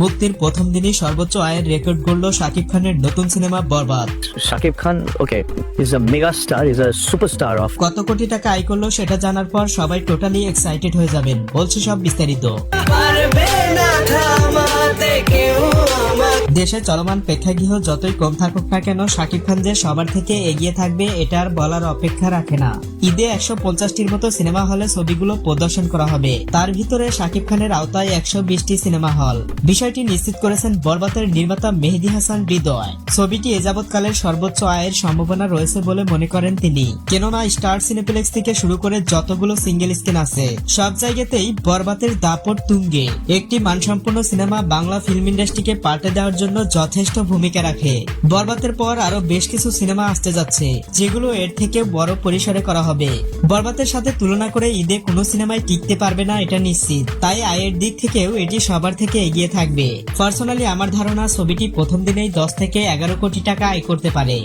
মুক্তির প্রথম দিনই সর্বোচ্চ আয়ের রেকর্ড গড়ল শাকিব খানের নতুন cinema Borbaad. Shakib Khan, okay, is a mega star, is a superstar of. কত কোটি টাকা আয় করলো সেটা জানার পর সবাই টোটালি এক্সাইটেড হয়ে যাবেন, বলছে সব বিস্তারিত। দেশে চলমান প্রেক্ষাগৃহ যতই কম থাকুক না কেন, শাকিব খান যে সবার থেকে এগিয়ে থাকবে এটা আর বলার অপেক্ষা রাখে না। ঈদে 150টির মতো সিনেমা হলে ছবিগুলো প্রদর্শন করা হবে। তার ভিতরে শাকিব খানের আওতায় 120টি সিনেমা হল। বিষয়টি নিশ্চিত করেছেন বরবাদের নির্মাতা মেহেদী হাসান হৃদয়। ছবিটি এ যাবৎকালের সর্বোচ্চ আয়ের সম্ভাবনা রয়েছে বলে মনে করেন তিনি, কেননা স্টার সিনেপ্লেক্স থেকে শুরু করে যতগুলো সিঙ্গেল স্ক্রিন আছে সব জায়গাতেই বরবাদের দাপট তুঙ্গে। একটি মানসম্পন্ন সিনেমা বাংলা ফিল্ম ইন্ডাস্ট্রিকে পাল্টে দেওয়ার জন্য যথেষ্ট ভূমিকা রাখে। বরবাদের পর আরো বেশ কিছু সিনেমা আসতে যাচ্ছে, যেগুলো এর থেকে বড় পরিসরে করা হবে। বরবাদের সাথে তুলনা করে ঈদে কোনো সিনেমায় টিকতে পারবে না এটা নিশ্চিত, তাই আয়ের দিক থেকেও এটি সবার থেকে এগিয়ে থাকবে। পার্সোনালি আমার ধারণা ছবিটি প্রথম দিনেই 10 থেকে 11 কোটি টাকা আয় করতে পারে।